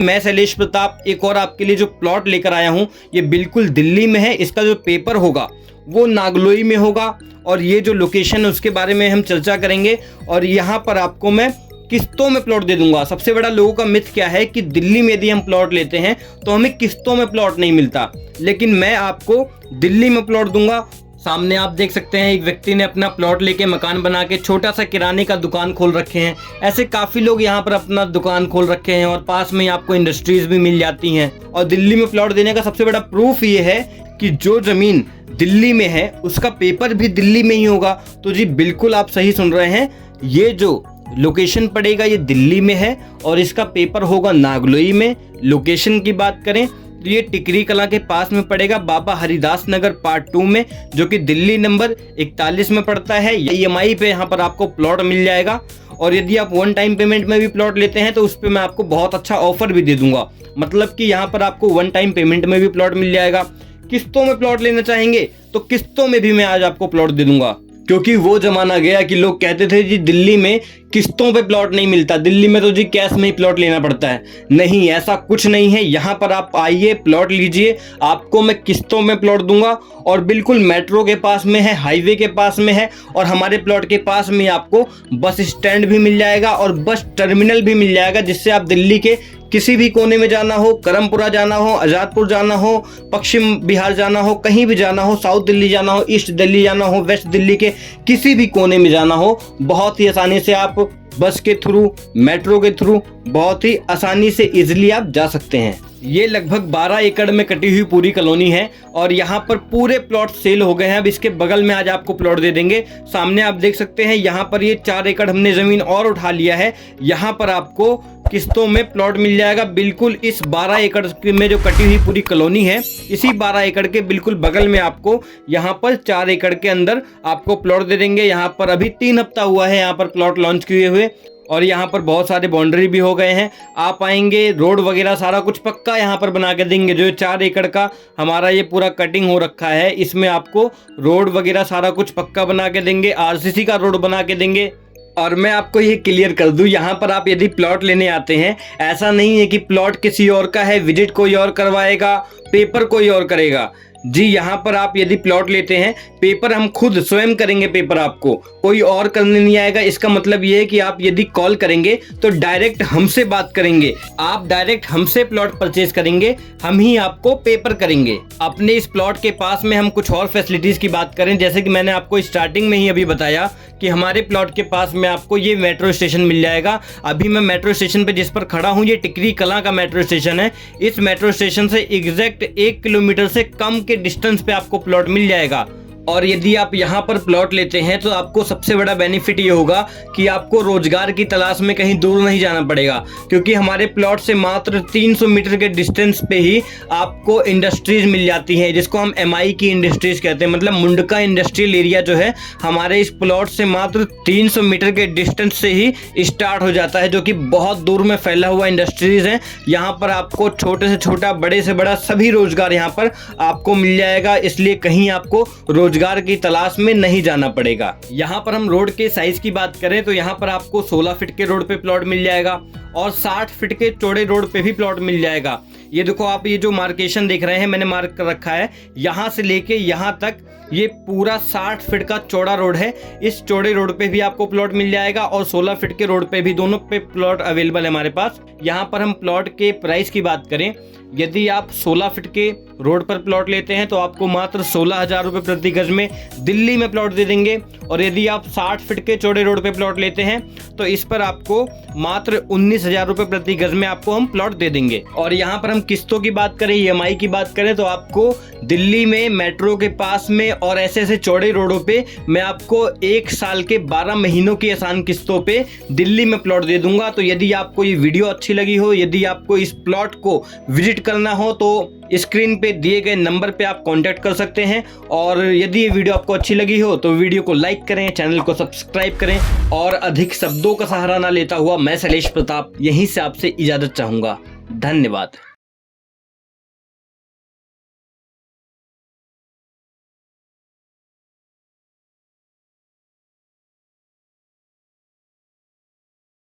मैं शैलेश प्रताप एक और आपके लिए जो प्लॉट लेकर आया हूँ ये बिल्कुल दिल्ली में है। इसका जो पेपर होगा वो नागलोई में होगा और ये जो लोकेशन है उसके बारे में हम चर्चा करेंगे। और यहाँ पर आपको मैं किस्तों में प्लॉट दे दूंगा। सबसे बड़ा लोगों का मिथ क्या है कि दिल्ली में यदि हम प्लॉट लेते हैं तो हमें किस्तों में प्लॉट नहीं मिलता, लेकिन मैं आपको दिल्ली में प्लॉट दूंगा। सामने आप देख सकते हैं एक व्यक्ति ने अपना प्लॉट लेके मकान बना के छोटा सा किराने का दुकान खोल रखे हैं। ऐसे काफ़ी लोग यहाँ पर अपना दुकान खोल रखे हैं और पास में ही आपको इंडस्ट्रीज भी मिल जाती हैं। और दिल्ली में प्लॉट देने का सबसे बड़ा प्रूफ ये है कि जो ज़मीन दिल्ली में है उसका पेपर भी दिल्ली में ही होगा। तो जी बिल्कुल आप सही सुन रहे हैं, ये जो लोकेशन पड़ेगा ये दिल्ली में है और इसका पेपर होगा नागलोई में। लोकेशन की बात करें तो ये टिकरी कला के पास में पड़ेगा, बाबा हरिदास नगर पार्ट 2 में, जो कि दिल्ली नंबर 41 में पड़ता है। EMI पे यहाँ पर आपको प्लॉट मिल जाएगा। और यदि आप वन टाइम पेमेंट में भी प्लॉट लेते हैं तो उस पर मैं आपको बहुत अच्छा ऑफर भी दे दूंगा। मतलब कि यहाँ पर आपको वन टाइम पेमेंट में भी प्लॉट मिल जाएगा। किस्तों में प्लॉट लेना चाहेंगे तो किस्तों में भी मैं आज आपको प्लॉट दे दूंगा, क्योंकि वो जमाना गया कि लोग कहते थे जी दिल्ली में किस्तों पे प्लॉट नहीं मिलता, दिल्ली में तो जी कैश में ही प्लॉट लेना पड़ता है। नहीं, ऐसा कुछ नहीं है। यहाँ पर आप आइए, प्लॉट लीजिए, आपको मैं किस्तों में प्लॉट दूंगा। और बिल्कुल मेट्रो के पास में है, हाईवे के पास में है और हमारे प्लॉट के पास में आपको बस स्टैंड भी मिल जाएगा और बस टर्मिनल भी मिल जाएगा, जिससे आप दिल्ली के किसी भी कोने में जाना हो, करमपुरा जाना हो, आज़ादपुर जाना हो, पश्चिम बिहार जाना हो, कहीं भी जाना हो, साउथ दिल्ली जाना हो, ईस्ट दिल्ली जाना हो, वेस्ट दिल्ली के किसी भी कोने में जाना हो, बहुत ही आसानी से आप बस के थ्रू, मेट्रो के थ्रू बहुत ही आसानी से इजीली आप जा सकते हैं। ये लगभग 12 एकड़ में कटी हुई पूरी कॉलोनी है और यहाँ पर पूरे प्लॉट सेल हो गए हैं। अब इसके बगल में आज आपको प्लॉट दे देंगे। सामने आप देख सकते हैं यहाँ पर ये 4 एकड़ हमने ज़मीन और उठा लिया है। यहाँ पर आपको किस्तों में प्लॉट मिल जाएगा। बिल्कुल इस 12 एकड़ में जो कटी हुई पूरी कॉलोनी है, इसी 12 एकड़ के बिल्कुल बगल में आपको यहाँ पर 4 एकड़ के अंदर आपको प्लॉट दे देंगे। यहाँ पर अभी 3 हफ्ता हुआ है यहाँ पर प्लॉट लॉन्च किए हुए और यहाँ पर बहुत सारे बाउंड्री भी हो गए हैं। आप आएंगे, रोड वगैरह सारा कुछ पक्का यहाँ पर बना के देंगे। जो 4 एकड़ का हमारा ये पूरा कटिंग हो रखा है, इसमें आपको रोड वगैरह सारा कुछ पक्का बना के देंगे, RCC का रोड बना के देंगे। और मैं आपको ये क्लियर कर दूं, यहाँ पर आप यदि प्लॉट लेने आते हैं, ऐसा नहीं है कि प्लॉट किसी और का है, विजिट कोई और करवाएगा, पेपर कोई और करेगा। जी यहाँ पर आप यदि प्लॉट लेते हैं, पेपर हम खुद स्वयं करेंगे, पेपर आपको कोई और करने नहीं आएगा। इसका मतलब ये है कि आप यदि कॉल करेंगे तो डायरेक्ट हमसे बात करेंगे, आप डायरेक्ट हमसे प्लॉट परचेज करेंगे, हम ही आपको पेपर करेंगे। अपने इस प्लॉट के पास में हम कुछ और फैसिलिटीज की बात करें, जैसे कि मैंने आपको स्टार्टिंग में ही अभी बताया कि हमारे प्लॉट के पास में आपको ये मेट्रो स्टेशन मिल जाएगा। अभी मैं मेट्रो स्टेशन पे जिस पर खड़ा हूँ ये टिकरी कला का मेट्रो स्टेशन है। इस मेट्रो स्टेशन से एग्जैक्ट 1 किलोमीटर से कम के डिस्टेंस पे आपको प्लॉट मिल जाएगा। और यदि आप यहाँ पर प्लॉट लेते हैं तो आपको सबसे बड़ा बेनिफिट ये होगा कि आपको रोजगार की तलाश में कहीं दूर नहीं जाना पड़ेगा, क्योंकि हमारे प्लॉट से मात्र 300 मीटर के डिस्टेंस पे ही आपको इंडस्ट्रीज मिल जाती हैं, जिसको हम MI की इंडस्ट्रीज कहते हैं। मतलब मुंडका इंडस्ट्रियल एरिया जो है हमारे इस प्लॉट से मात्र 300 मीटर के डिस्टेंस से ही स्टार्ट हो जाता है, जो कि बहुत दूर में फैला हुआ इंडस्ट्रीज है। यहाँ पर आपको छोटे से छोटा, बड़े से बड़ा सभी रोजगार यहाँ पर आपको मिल जाएगा, इसलिए कहीं आपको रोजगार की तलाश में नहीं जाना पड़ेगा। यहाँ पर हम रोड के साइज की बात करें तो यहाँ पर आपको 16 फीट के रोड पे प्लॉट मिल जाएगा और 60 फीट के चौड़े रोड पे भी प्लॉट मिल जाएगा। ये देखो आप, ये जो मार्केशन देख रहे हैं मैंने मार्क कर रखा है, यहाँ से लेके यहाँ तक ये पूरा 60 फीट का चौड़ा रोड है। इस चौड़े रोड पे भी आपको प्लॉट मिल जाएगा और 16 फीट के रोड पे भी, दोनों पे प्लॉट अवेलेबल है हमारे पास। यहाँ पर हम प्लॉट के प्राइस की बात करें, यदि आप 16 फीट के रोड पर प्लॉट लेते हैं तो आपको मात्र 16,000 रुपये प्रति गज में दिल्ली में प्लॉट दे देंगे। और यदि आप 60 फीट के चौड़े रोड पे प्लॉट लेते हैं तो इस पर आपको मात्र 19,000 रुपये प्रति गज में आपको हम प्लॉट दे देंगे। और यहाँ पर हम किस्तों की बात करें, EMI की बात करें, तो आपको दिल्ली में मेट्रो के पास में और ऐसे ऐसे चौड़े रोडों पे मैं आपको 1 साल के 12 महीनों की आसान किस्तों पे दिल्ली में प्लॉट दे दूंगा। तो यदि आपको ये वीडियो अच्छी लगी हो, यदि आपको इस प्लॉट को विजिट करना हो तो स्क्रीन पे दिए गए नंबर पे आप कांटेक्ट कर सकते हैं। और यदि ये वीडियो आपको अच्छी लगी हो तो वीडियो को लाइक करें, चैनल को सब्सक्राइब करें। और अधिक शब्दों का सहारा ना लेता हुआ मैं शैलेश प्रताप यहीं से आपसे इजाजत चाहूँगा। धन्यवाद।